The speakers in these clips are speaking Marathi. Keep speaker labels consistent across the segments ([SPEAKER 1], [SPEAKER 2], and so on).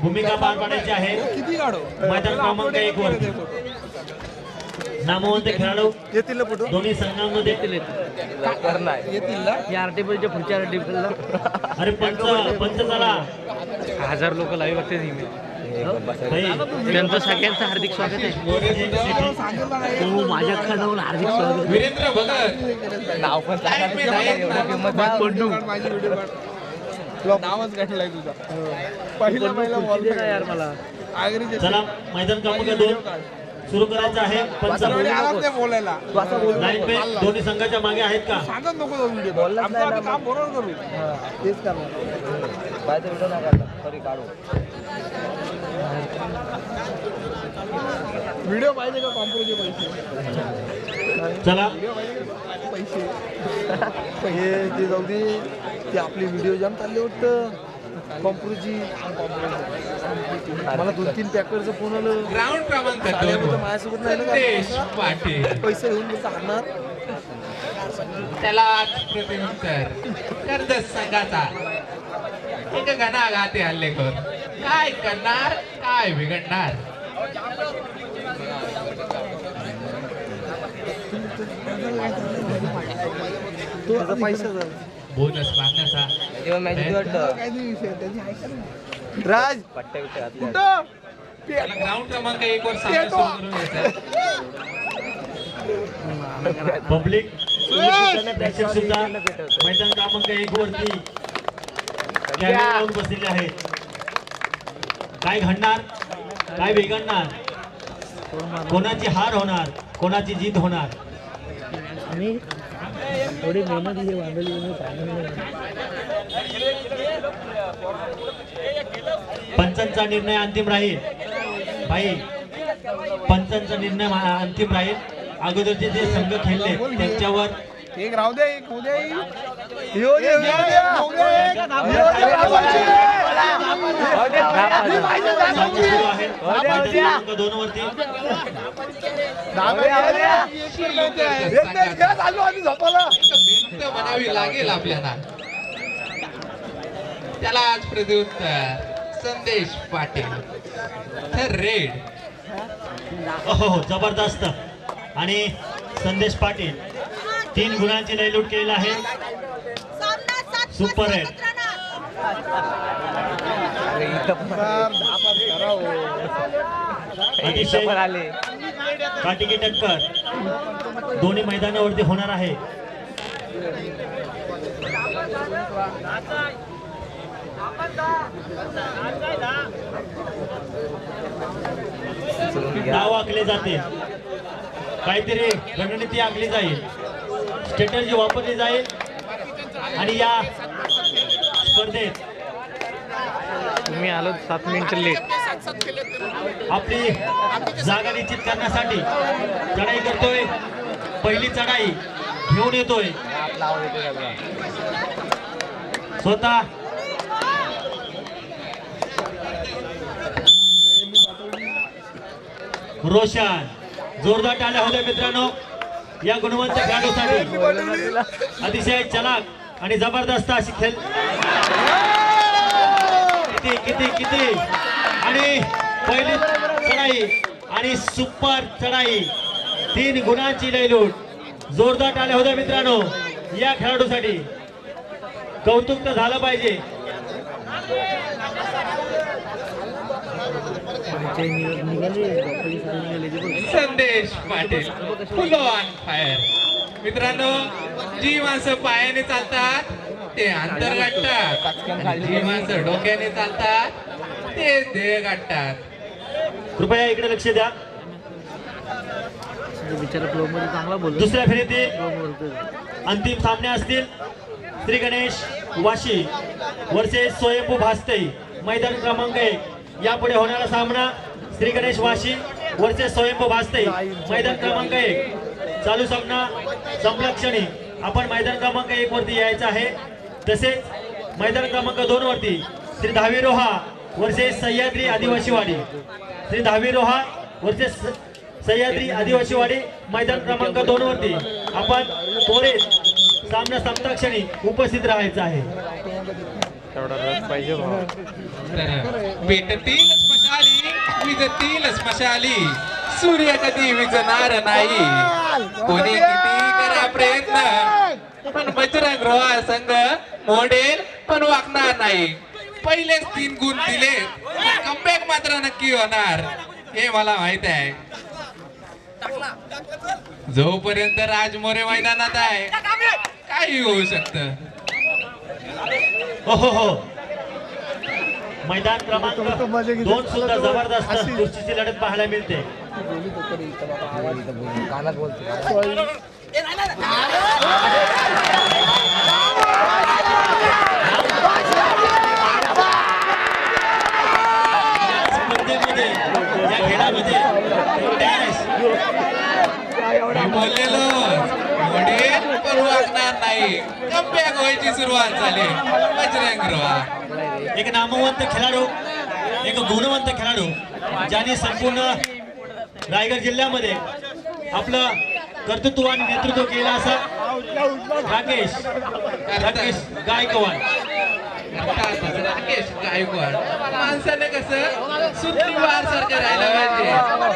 [SPEAKER 1] भूमिका पार पाडायची आहे मैदान क्रमांक 1 वर नामवंत खेळाडू
[SPEAKER 2] येतील फोटो
[SPEAKER 1] दोन्ही संघांमध्ये
[SPEAKER 2] येतील ना
[SPEAKER 3] या आरटीपीच्या पुढच्या आरटीपीला
[SPEAKER 1] अरे पंच चला
[SPEAKER 3] 1000 लोक लाईव्ह बघते त्यांचं सगळ्यांचं हार्दिक स्वागत आहे. हो माझ्या खानावरून हार्दिक स्वागत.
[SPEAKER 4] वीरेंद्र भगत
[SPEAKER 2] नाव पण नावच गाठलाय तुझा पहिला
[SPEAKER 3] यार मला
[SPEAKER 1] चला मैदान क्रमांक 2 सुरू करायचं आहे. पंच
[SPEAKER 2] बोलायला
[SPEAKER 1] लाईन पे दोन्ही संघाच्या मागे आहेत का?
[SPEAKER 2] सांगत नको व्हिडिओ आमचं काम बरोबर करू तेच करणार बाहेर व्हिडिओ नाही काढला सॉरी काढू व्हिडिओ पाहिजे का कॉम्प्रोचे पैसे
[SPEAKER 1] चला
[SPEAKER 2] पैसे हे जे जाऊ दे ते आपले व्हिडिओ जाम चालले वाटतं कॉम्प्रोची मला 2-3 पॅकरचं फोन आलं
[SPEAKER 4] ग्राउंड क्रमांक 2
[SPEAKER 2] माझ्यासोबत नाही
[SPEAKER 4] संदेश
[SPEAKER 2] ना
[SPEAKER 4] पाटील
[SPEAKER 2] पैसे घेऊन मी आणणार
[SPEAKER 4] त्याला प्रत्युत्तर कर्जत संघाचा एक घणाघाती हल्लेखोर काय करणार काय बिघडणार
[SPEAKER 2] तो पैसा
[SPEAKER 4] बोनस मागण्याचा
[SPEAKER 2] राज कुठं
[SPEAKER 4] त्याला ग्राउंड क्रमांक 1 वर सामना सुरू करून घ्यायचा
[SPEAKER 1] पब्लिक प्रेक्षक सुद्धा मैदान क्रमांक 1 वरती कॅमेरा लावून बसलेले आहेत. काय घडणार काय बिघडणार कोणाची हार होणार कोणाची जीत होणार
[SPEAKER 3] मी थोडी मेहनत ही वांदली
[SPEAKER 1] पंचांचा निर्णय अंतिम राहील भाई पंचांचा निर्णय अंतिम राहील. अगोदरचे जे संघ खेळले त्यांच्यावर
[SPEAKER 2] एक राहू दे एक होऊ दे
[SPEAKER 1] सामना सुरू आहे. मैदान क्रमांक 2 वरती
[SPEAKER 4] भिंत बनावी लागेल आपल्याला त्याला आज प्रत्युत्तर संदेश पाटील तर रेड
[SPEAKER 1] हो जबरदस्त आणि संदेश पाटील 3 गुणांची लयलूट केलेली आहे. सुपर आहे. अतिशय काटिकी टक्कर दोन्ही मैदानावरती होणार आहे. डाव आखले जाते काहीतरी रणनीती आखली जाईल स्ट्रॅटेजी वापरली जाईल आणि या स्पर्धेत
[SPEAKER 3] तुम्ही आलो 7 मिनिट लेट
[SPEAKER 1] आपली जागा निश्चित करण्यासाठी चढाई करतोय. पहिली चढाई घेऊन येतोय स्वतः रोशन. जोरदार टाळ्या होत्या मित्रांनो या गुणवंत खेळाडूसाठी. अतिशय चलाक आणि जबरदस्त अशी खेळ किती किती किती आणि पहिली चढाई आणि सुपर चढाई 3 गुणांची लयलूट. जोरदार टाळ्या होत्या मित्रांनो या खेळाडूसाठी. कौतुक तर झालं पाहिजे.
[SPEAKER 4] संदेश पाटील फुल ऑन फायर. मित्रांनो जी माणसं पायाने चालतात ते अंतर गाठतात जी माणसं डोक्याने चालतात ते ध्येय गाठतात.
[SPEAKER 1] कृपया इकडे लक्ष द्या.
[SPEAKER 3] बिचारा फ्लो मध्ये चांगला बोलतो.
[SPEAKER 1] दुसऱ्या फेरीतील अंतिम सामने असतील. श्री गणेश वाशी वर्सेस स्वयंभू भास्ते मैदान क्रमांक 1. यापुढे होणारा सामना श्री गणेश वाशी वर्सेस स्वयंभू भास्ते मैदान क्रमांक 1. चालू सामना संपल्या क्षणी आपण मैदान क्रमांक 1 वरती यायचं आहे. तसेच मैदान क्रमांक 2 वरती श्री धावी रोहा वर्सेस सह्याद्री आदिवासीवाडी. श्री धावी रोहा वर्सेस सह्याद्री आदिवासीवाडी मैदान क्रमांक 2 वरती आपण त्वरित सामना संपता क्षणी उपस्थित राहायचं आहे.
[SPEAKER 4] तर पेटतील स्मशाली विजतील स्मशाली सूर्य कधी विजणार नाही. कोणी किती करा प्रयत्न पण बजरंग रोहा संघ मोडेल पण वाकणार नाही. पहिलेच 3 गुण दिले कमबॅक मात्र नक्की होणार हे मला माहित आहे. जोपर्यंत राजमोरे मैदानात आहे काही होऊ शकतं.
[SPEAKER 1] हो मैदान क्रमांक 2 सुद्धा जबरदस्त कुस्तीची लढत पाहायला मिळते.
[SPEAKER 2] कानात बोलतो
[SPEAKER 1] स्पर्धेमध्ये या खेळामध्ये डॅश
[SPEAKER 4] मी बोललेलो मोडेल पण वागणार नाही. कमबॅक व्हायची सुरुवात झाली बजरंग रोहा.
[SPEAKER 1] एक नामवंत खेळाडू एक गुणवंत खेळाडू ज्याने संपूर्ण रायगड जिल्ह्यामध्ये आपलं कर्तृत्व आणि नेतृत्व केलं असा राकेश गायकवाड.
[SPEAKER 4] राकेश गायकवाड माणसाने कसं सुत्रीवार सारखं राहायला पाहिजे.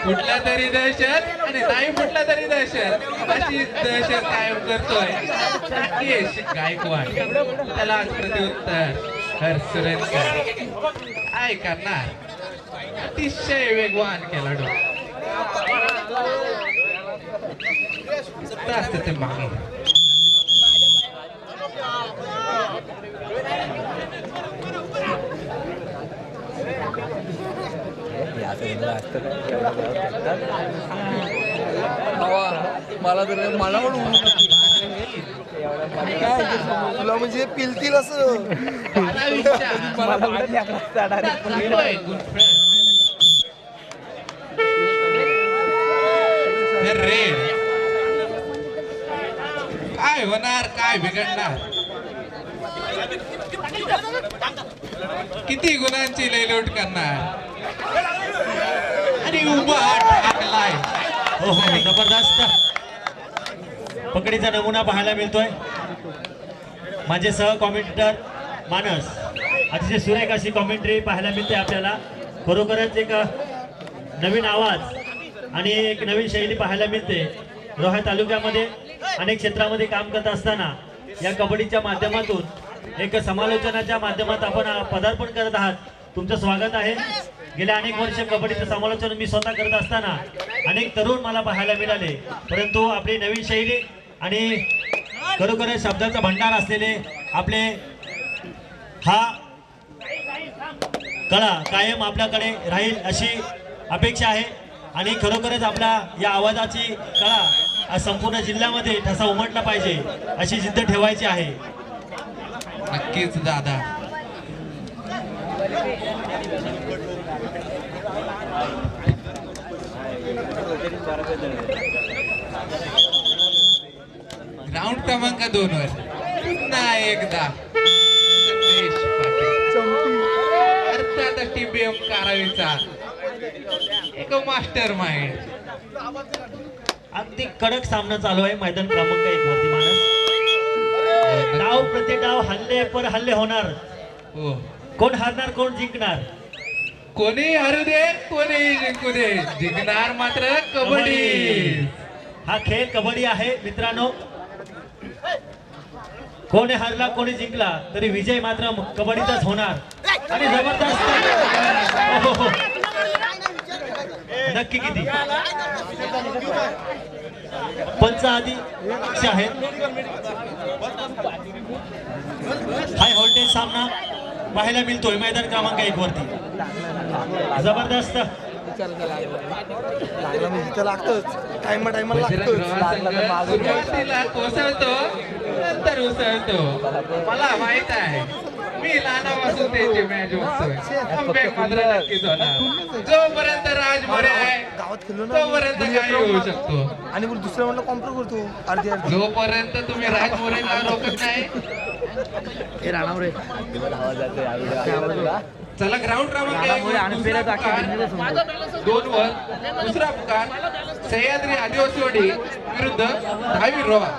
[SPEAKER 4] कुठला तरी दहशत आणि नाही कुठला तरी दहशत अशी दहशत कायम करतोय राकेश गायकवाड. त्याला आज प्रत्युत्तर हर्षरेंकर काय करणार. अतिशय वेगवान खेळाडू असतं ते मागे.
[SPEAKER 2] मला तर मला तुला म्हणजे पिलतील असं
[SPEAKER 4] रेड काय होणार काय बिघडणार. किती लयलूट करणार आणि उभा टाकलाय.
[SPEAKER 1] हो जबरदस्त पकडीचा नमुना पाहायला मिळतोय. माझे सह कॉमेंटेटर मानस अतिशय सुरेख अशी कॉमेंट्री पाहायला मिळते आपल्याला. खरोखरच एक नवीन आवाज आणि एक नवीन शैली पाहायला मिळते. रोहा तालुक्यामध्ये अनेक क्षेत्रामध्ये काम करत असताना या कबड्डीच्या माध्यमातून एक समालोचनाच्या माध्यमात आपण पदार्पण करत आहात. तुमचं स्वागत आहे. गेल्या अनेक वर्ष कबड्डीचं समालोचन मी स्वतः करत असताना अनेक तरुण मला पाहायला मिळाले. परंतु आपली नवीन शैली आणि खरोखरच शब्दाचा भंडार असलेले आपले हा कळा कायम आपल्याकडे राहील अशी अपेक्षा आहे. आणि खरोखरच आपल्या या आवाजाची कळा संपूर्ण जिल्ह्यामध्ये ठसा उमटला पाहिजे अशी जिद्द ठेवायची आहे.
[SPEAKER 4] नक्कीच दादा. ग्राउंड क्रमांक 2 वर पुन्हा एकदा संदेश पाटील अर्थात टीबीएम कारावीचा एक मास्टर माइंड.
[SPEAKER 1] अगदी कडक सामना चालू आहे मैदान क्रमांक 1 वरती मानस. डाव प्रति डाव हल्ले पर हल्ले होणार.
[SPEAKER 4] हो
[SPEAKER 1] कोण हारणार कोण जिंकणार.
[SPEAKER 4] कोणी हरू दे कोणी जिंकू दे जिंकणार मात्र कबड्डी.
[SPEAKER 1] हा खेळ कबड्डी आहे मित्रांनो. कोणी हारला कोणी जिंकला तरी विजय मात्र कबड्डीचाच होणार. आणि जबरदस्त हो. नक्की किती पंच आधी आहेत. हाय व्होल्टेज सामना पाहायला मिळतोय मैदान क्रमांक 1 वरती. जबरदस्त
[SPEAKER 2] लागतच टायमाला
[SPEAKER 4] सुरुवातीला कोसळतो नंतर उसळतो. मला माहित आहे मी लहानापासून त्याची मॅच बघतोय. कमबॅक मात्र नक्कीच होणार. जोपर्यंत राजमोरे आहे
[SPEAKER 2] गावात खेळलो
[SPEAKER 4] तोपर्यंत काही होऊ शकतो.
[SPEAKER 2] आणि दुसऱ्या म्हणलं कॉम्प्रो करतो अर्धी
[SPEAKER 4] जोपर्यंत तुम्ही राजमोरेला रोखत नाही. चला ग्राउंड क्रमांक 2 वर दुसरा पुकार सह्याद्री आदिवासीवाडी विरुद्ध धावी रोहा.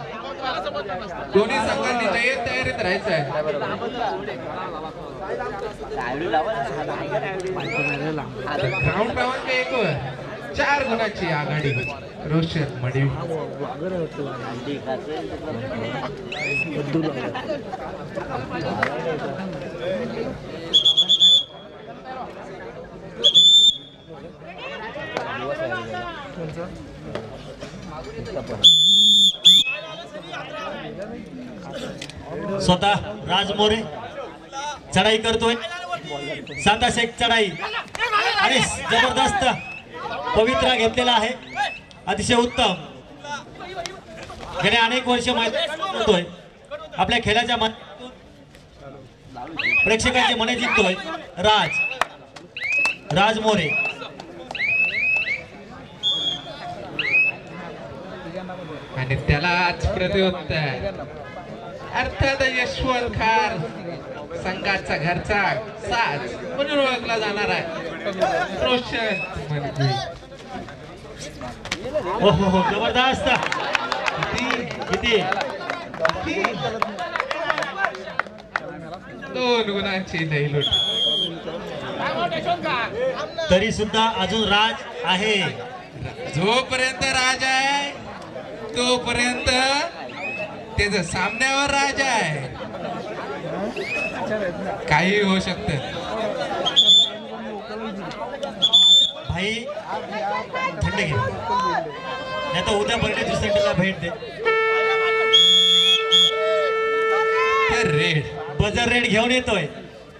[SPEAKER 4] दोन्ही संघांनी जय्यत तयारीत राहायचं आहे. ग्राउंड क्रमांक 1 वर 4 गुणाची आघाडी रोशन मडवी.
[SPEAKER 1] स्वतः राज मोरे चढाई करतोय. साता शेख चढाई आणि जबरदस्त पवित्रा घेतलेला आहे. अतिशय उत्तम. गेल्या अनेक वर्ष करतोय आपल्या खेळाच्या प्रेक्षकांची मने जिंकतोय राज मोरे.
[SPEAKER 4] आणि त्यालाच प्रत्युत्तर अर्थात यशवंत खार संघाचा घरचा साज म्हणून ओळखला जाणार आहे रोशन मडवी.
[SPEAKER 1] हो हो हो जबरदस्त. किती
[SPEAKER 4] 2 गुणांची लयलूट.
[SPEAKER 1] तरी सुद्धा अजून राज आहे.
[SPEAKER 4] जोपर्यंत राज आहे तोपर्यंत त्याच सामन्यावर राज आहे. काही होऊ शकत.
[SPEAKER 1] भाई थंड घे नाही तर उद्या बर्डे दुसऱ्या भेट दे.
[SPEAKER 4] रेड
[SPEAKER 1] बजर रेड घेऊन येतोय.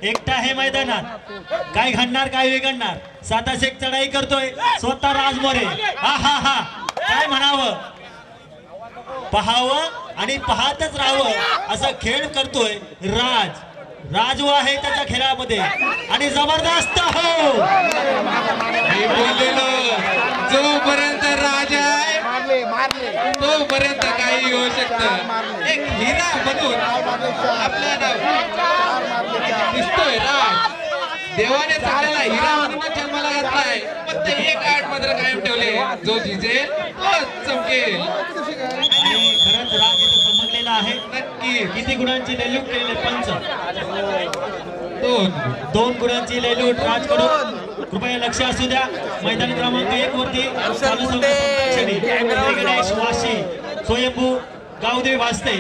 [SPEAKER 1] एकटा आहे मैदानात. काय घडणार काय बिघडणार. साता शेख चढाई करतोय स्वतः राज मोरे. हा हा हा काय म्हणावं. पहावं आणि पाहतच राहावं असा खेळ करतोय राजू आहे त्याच्या खेळामध्ये आणि जबरदस्त. हो
[SPEAKER 4] मी बोललेलो जोपर्यंत राज आहे तोपर्यंत काही होऊ शकतं. एक हिरा म्हणून आपल्याला दिसतोय राज. देवाने चांगला हिरा म्हणूनच जन्माला घातलाय. फक्त एक आठ मात्र कायम ठेवले. जो जिंकेल तोच चमकेल.
[SPEAKER 1] आणि खरंच राज इथं चमकलेला आहे.
[SPEAKER 4] नक्की
[SPEAKER 1] किती गुणांची लेलूट केलेले पंच.
[SPEAKER 4] 2
[SPEAKER 1] गुणांची लेलूट राजकडून. कृपया लक्ष असू द्या. मैदान क्रमांक 1 वरती चालू संघर्षाने श्री गणेश वाशी स्वयंभू गावदेवी भासते.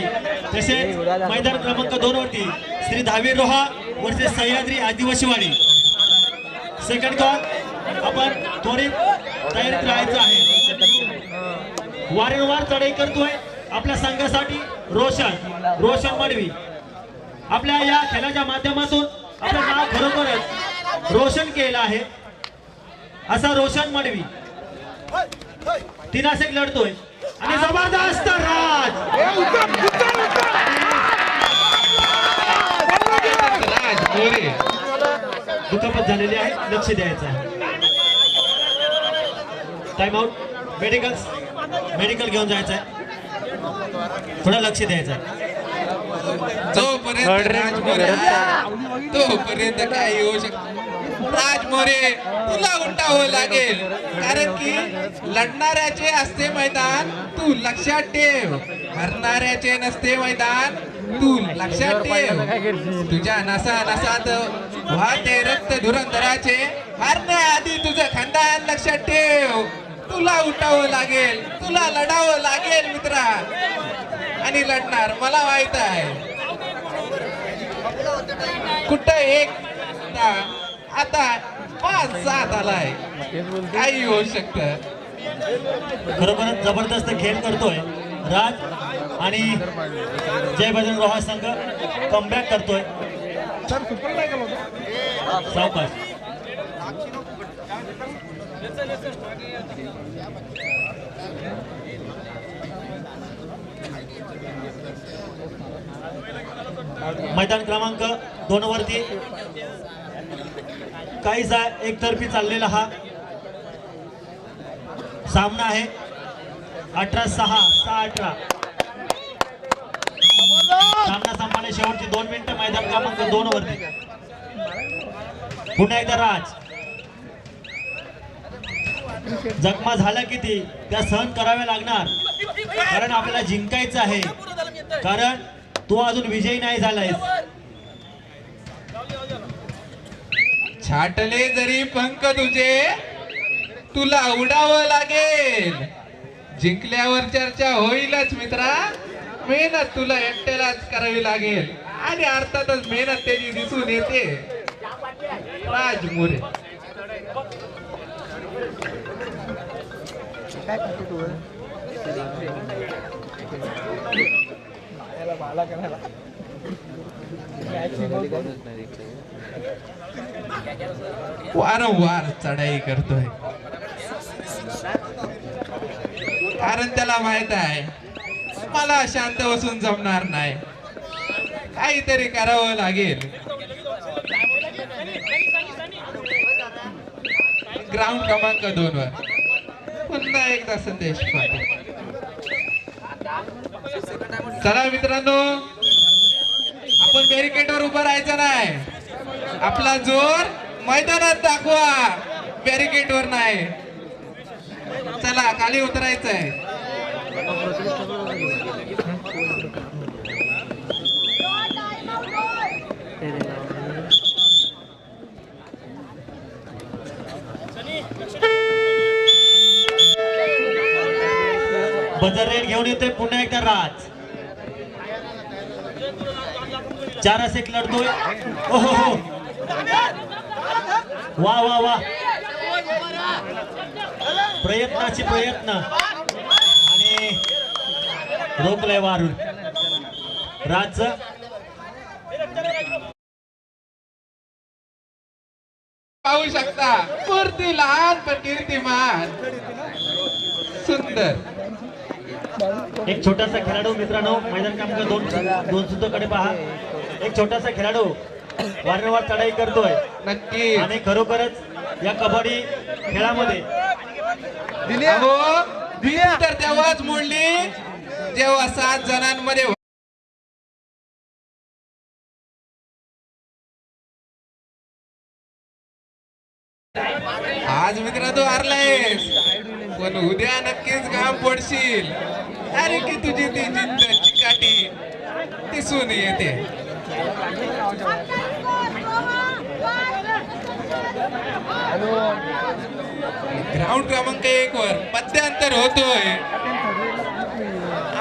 [SPEAKER 1] तसेच मैदान क्रमांक 2 वरती Shri Dhavir Roha versus Sahyadri Adivasiwadi. Second call आपण त्वरित तयारीत राहायचं आहे. वारंवार चढाई करतोय आपल्या संघासाठी रोशन मडवी. आपल्या या खेळाच्या माध्यमातून आपलं नाव खरोखरच रोशन केलं आहे असा रोशन मडवी 3 लढतोय आणि जबरदस्त राज
[SPEAKER 4] मोरे.
[SPEAKER 1] दुखापत झालेली आहे. लक्ष द्यायचं आहे. Time out. मेडिकल घेऊन जायचं आहे. थोडं लक्ष द्यायचं आहे.
[SPEAKER 4] जोपर्यंत राज मोरे आहे, तोपर्यंत काही होऊ शकत. राज मोरे तुला उठावं लागेल कारण की लढणाऱ्याचे असते मैदान तू लक्षात ठेव. हरणाऱ्याचे नसते मैदान तू लक्षात ठेव. तुझ्या नसा नसात वाहते रक्त धुरंधराचे. हरण्याआधी तुझं खानदान लक्षात ठेव. तुला उठावं लागेल. तुला लढावं लागेल मित्रा. आणि लढणार मला माहित आहे. कुठं एक आता 5-7 आलाय. काही होऊ शकतं.
[SPEAKER 1] खरोखरच जबरदस्त खेळ करतोय राज आणि जय बजरंग रोहा संघ कमबॅक करतोय. सावकाश. मैदान क्रमांक 2 वरती काहीसा एकतर्फी चाललेला हा सामना आहे. 18-6-18 सामना संपणे शेवटची 2 मिनिटं. मैदान क्रमांक 2 वरती पुन्हा एकदा राज. जखमा झाल्या किती त्या सहन कराव्या लागणार कारण आपल्याला जिंकायचं आहे. कारण तू अजून विजयी नाही झालायस.
[SPEAKER 4] छाटले जरी पंख तुझे तुला उडावं लागेल. जिंकल्यावर चर्चा होईलच मित्रा, मेहनत तुला एकट्यालाच करावी लागेल आणि अर्थातच मेहनत त्याची दिसून येते. राज मोरे वारंवार चढाई करतोय कारण त्याला माहित आहे मला शांत बसून जमणार नाही, काहीतरी करावं लागेल. ग्राउंड क्रमांक 2 वर पुन्हा एकदा संदेश पाटील. चला मित्रांनो, आपण बॅरिकेडवर उभं राहायचं नाही, आपला जोर मैदानात दाखवा, बॅरिकेडवर नाही. चला खाली उतरायचंय.
[SPEAKER 1] बजर रेड घेऊन येतोय पुन्हा एकदा राज. 4 असे लढतोय. ओहो हो, वा वा वा, प्रयत्नाची प्रयत्न आणि रोखलंय वारून राजचं.
[SPEAKER 4] पाहू शकता मूर्ती लहान पण कीर्तिमान. सुंदर
[SPEAKER 1] एक छोटासा खेळाडू मित्रांनो, मैदान क्रमांक 2 सुद्धा कडे पहा. एक छोटासा खेळाडू वारंवार चढाई करतोय
[SPEAKER 4] नक्की.
[SPEAKER 1] आणि खरोखरच या कबड्डी खेळामध्ये
[SPEAKER 4] तर तेव्हाच मोडली जेव्हा 7 जणांमध्ये आज मित्रांनो हारलायस पण उद्या नक्कीच काम पडशील. अरे की तुझी ती जिद्द चिकाटी दिसून येते. ग्राउंड क्रमांक 1 वर मध्यांतर होतोय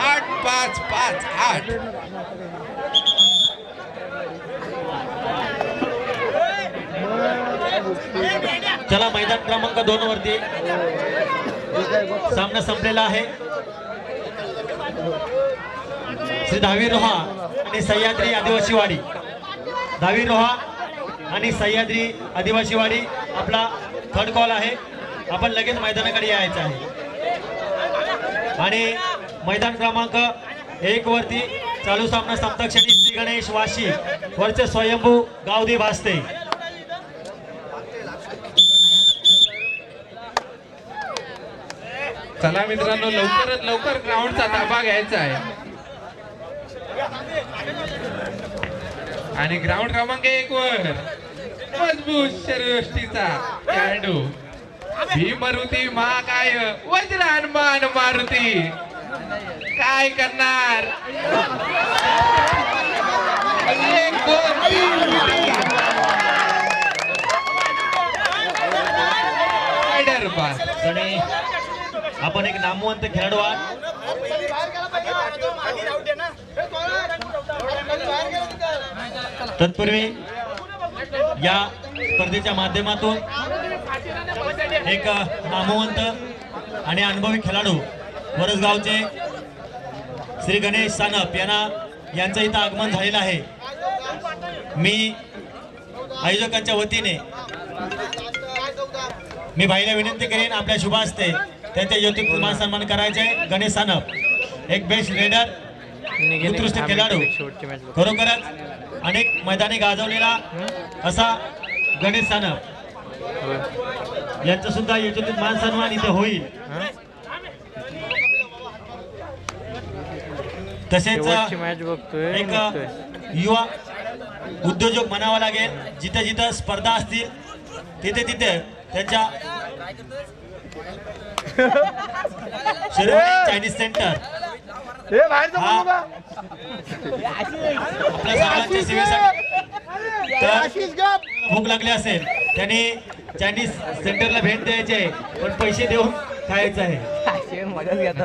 [SPEAKER 4] 8-5-5-8.
[SPEAKER 1] चला मैदान क्रमांक 2 वरती सामना संपलेला आहे. श्री दहावी रोहा आणि सह्याद्री आदिवासी वाडी, दहावी रोहा आणि सह्याद्री आदिवासी वाडी आपला थर्ड कॉल आहे. आपण लगेच मैदानाकडे यायचं आहे. आणि मैदान क्रमांक 1 वरती चालू सामना सप्तक्षणी श्री गणेश वाशी वरचे स्वयंभू गावदी भासते.
[SPEAKER 4] चला मित्रांनो, लवकरात लवकर ग्राउंडचा ताबा घ्यायचा आहे. आणि ग्राउंड क्रमांक 1 वर मजबूत शरीरयष्टीचा खेळाडू भीमरुती महाकाय वज्र हनुमान मारुती काय करणार. 1 2 3 रायडर पास.
[SPEAKER 1] आणि आपण एक नामवंत खेळाडू आहात. तत्पूर्वी या स्पर्धेच्या माध्यमातून एक नामवंत आणि अनुभवी खेळाडू वरसगावचे श्री गणेश सानप यांचं इथं आगमन झालेलं आहे. मी आयोजकांच्या वतीने मी भाईला विनंती करेन आपल्या शुभ हस्ते त्यांच्या यौतिक मान सन्मान करायचे. गणेश सानप एक बेस्ट रेडर, उत्कृष्ट खेळाडू, खरोखरच अनेक मैदानी गाजवलेला असा गणेश सानप यांचा सुद्धा यौतिक मान सन्मान इथे होईल. तसेच एक युवा उद्योजक म्हणावा लागेल. जिथे जिथे स्पर्धा असतील तिथे तिथे त्यांच्या चायनीज सेंटर
[SPEAKER 2] हे बाहेरचं
[SPEAKER 1] हा.
[SPEAKER 2] बोलू का?
[SPEAKER 1] आपल्या सर्वांच्या सेवेसाठी तर
[SPEAKER 2] आशिष गप.
[SPEAKER 1] भूक लागली असेल त्याने चायनीज सेंटरला भेट द्यायची आहे पण पैसे देऊन खायचं आहे.
[SPEAKER 3] मजाच घेता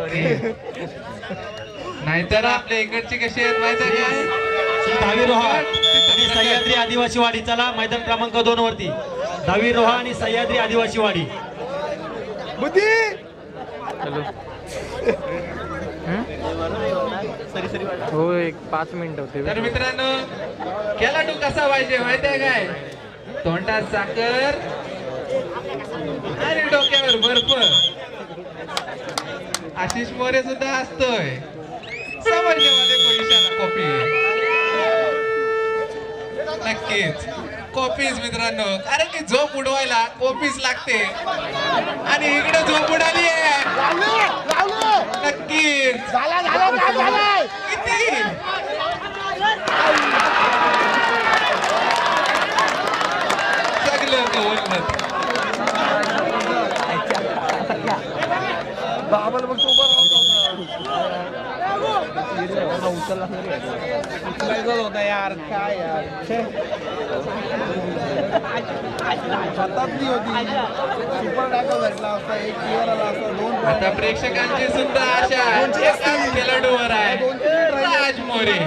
[SPEAKER 4] नाहीतर आपल्या इकडची कशी आहेत माहिती आहे का?
[SPEAKER 1] श्री दहावी रोहा आणि सह्याद्री आदिवासी वाडी. चला मैदान क्रमांक 2 वरती दहावी रोहा आणि सह्याद्री आदिवासी वाडी.
[SPEAKER 2] बुद्धी
[SPEAKER 3] हो एक 5 मिनिट होते.
[SPEAKER 4] तर मित्रांनो खेळाडू कसा पाहिजे माहिती आहे काय? तोंडात साखर आणि डोक्यावर बर्फ. आशिष मोरे सुद्धा असतोय समजण्यामध्ये भविष्याला कॉपी. नक्कीच कॉपीज मित्रांनो, कारण की झोप उडवायला कॉपीच लागते आणि इकडे झोप उडाली आहे. नक्कीच किती सगळं कवललं.
[SPEAKER 2] बाबाला बघ तो उचलायचा होता यार. काय यार शताब्दी होती. सुपर टाकल भेटला असता. एक प्लेअर आला असता. 2
[SPEAKER 4] आता प्रेक्षकांची सुद्धा आशा एकाच खेळाडूवर आहे. राज मोरे.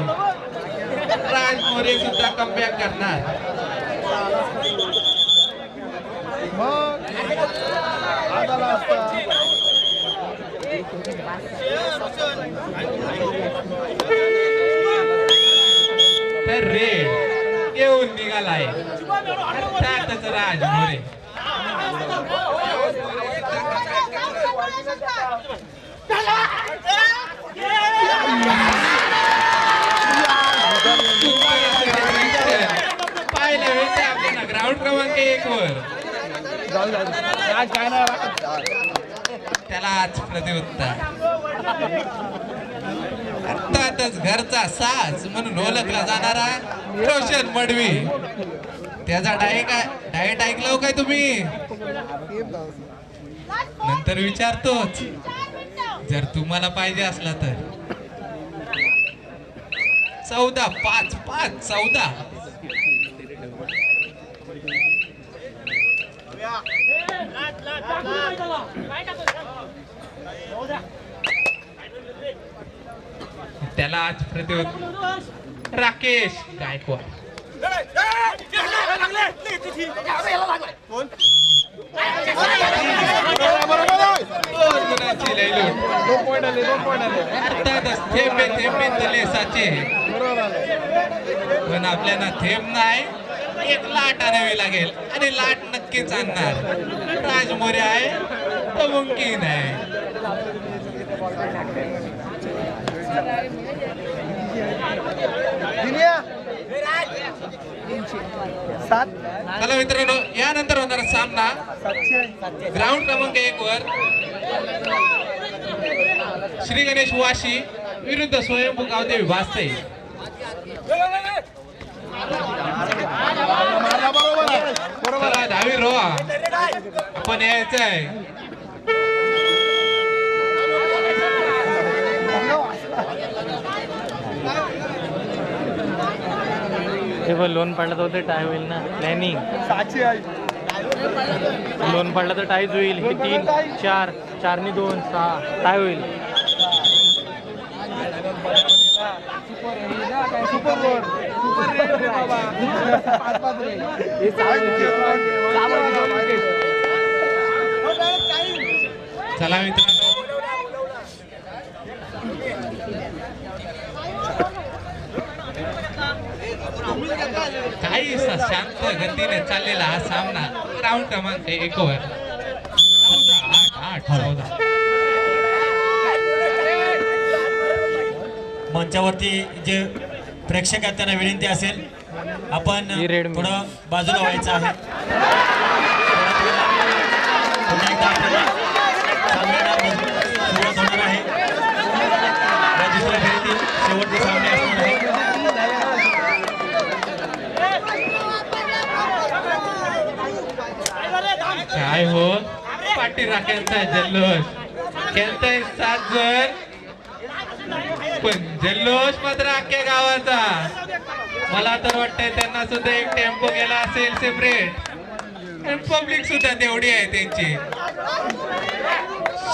[SPEAKER 4] राज मोरे सुद्धा कमबॅक करणार.
[SPEAKER 2] मग आला असता.
[SPEAKER 4] तर रेड येऊन निघालाय त्यातच राज मोरे. पाहिलं वेळेस आपल्याला ग्राउंड क्रमांक 1 वर
[SPEAKER 2] काय नाही
[SPEAKER 4] त्यालाच प्रत्युत्तर. अर्थातच घरचा साज म्हणून ओळखला जाणारा रोशन मडवी. त्याचा डाएट ऐकलं काय तुम्ही? नंतर विचारतोच जर तुम्हाला पाहिजे असला तर. 14-5-5-14. त्याला आज प्रत्युत्तर राकेश गायकवाड. दोन गुणांची लयलूट.
[SPEAKER 2] 2 पॉइंट आले. 2 पॉइंट आले.
[SPEAKER 4] अर्थातच थेंबे थेंबे तले साचे. पण आपल्याला थेंब नाही एक लाट आणावी लागेल आणि लाट नक्कीच आणणार. राज मोरे आहे तो मुमकिन आहे. चला मित्रांनो यानंतर होणारा सामना ग्राउंड क्रमांक 1 वर श्री गणेश वाशी विरुद्ध स्वयंभू गावदेवी भास्ते. चला दहावी रोहा आपण यायचं आहे.
[SPEAKER 3] ते पण लोन पडलं तर टाय होईल ना. प्लॅनिंग
[SPEAKER 2] साची आहे.
[SPEAKER 3] लोन पडलं तर टाईच होईल. हे 3 4 4 नि 2 6 टाय होईल.
[SPEAKER 2] Super road.
[SPEAKER 4] चला मित्रांनो काही शांत गतीने चाललेला हा सामना ग्राउंड क्रमांक 1 वर 14-8-14.
[SPEAKER 1] मंचावरती जे प्रेक्षक आहेत त्यांना विनंती असेल आपण
[SPEAKER 3] ही रेड
[SPEAKER 1] थोडं बाजूला व्हायचं आहे. पुन्हा एकदा आपल्याला सामन्याला सुरुवात होणार आहे. या दुसऱ्या फेरीतील शेवटचे सामने असणार आहे.
[SPEAKER 4] काय हो पाठी राख्यांचा जल्लोष खेळताय 7 जण पण जल्लोष मात्र अख्ख्या गावाचा. मला तर वाटतंय त्यांना सुद्धा एक टेम्पो गेला असेल सेपरेट. आणि पब्लिक सुद्धा तेवढी आहे त्यांची.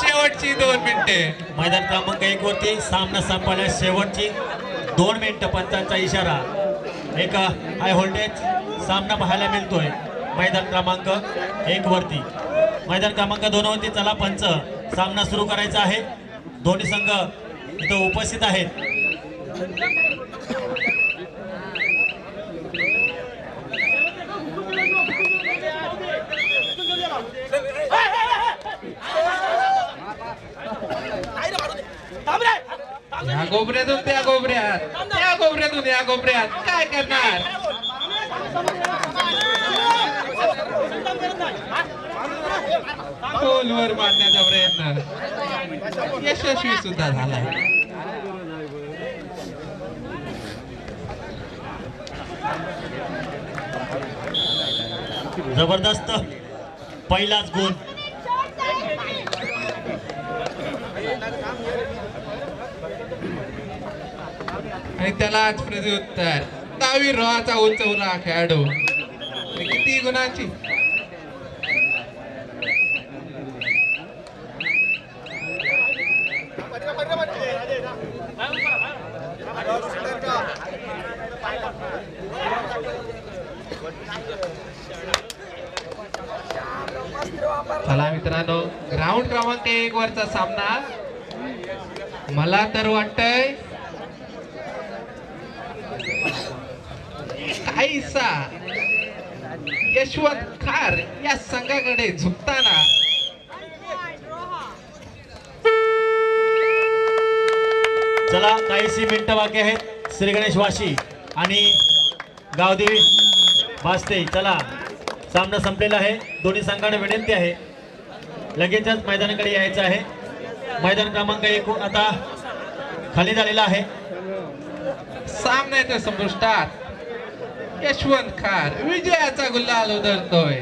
[SPEAKER 4] शेवटची 2 मिनिटे.
[SPEAKER 1] मैदान क्रमांक 1 वरती सामना संपवण्यास शेवटची 2 मिनिटं. पंचांचा इशारा. एक हाय व्होल्टेज सामना पाहायला मिळतोय मैदान क्रमांक 1 वरती. मैदान क्रमांक 2 वरती चला पंच सामना सुरू करायचा आहे. दोन्ही संघ इथं उपस्थित आहेत.
[SPEAKER 4] या गोबऱ्यातून त्या गोबऱ्यात, त्या गोबऱ्यातून या गोबऱ्यात काय करणार. खोलवर मारण्याचा प्रयत्न यशस्वी सुद्धा झाला.
[SPEAKER 1] जबरदस्त पहिलाच गुण.
[SPEAKER 4] आणि त्यालाच प्रत्युत्तर. 10वी रोहाचा उंचवला खेळाडू. किती गुणांची. चला मित्रांनो, ग्राउंड क्रमांक 1 वरचा सामना. मला तर वाटतंय काहीसा यशवंत खार या संघाकडे झुकताना.
[SPEAKER 1] चला काहीशी मिनिटं बाकी आहेत. श्री गणेश वाशी आणि गावदेवी भास्ते. चला सामना संपलेला आहे. दोन्ही संघांना विनंती आहे लगेचच मैदानाकडे यायचं आहे. मैदान क्रमांक 1 आता खाली झालेला आहे.
[SPEAKER 4] सामन्याच्या संपुष्टात यशवंत खार विजयाचा गुलाल उधळतोय.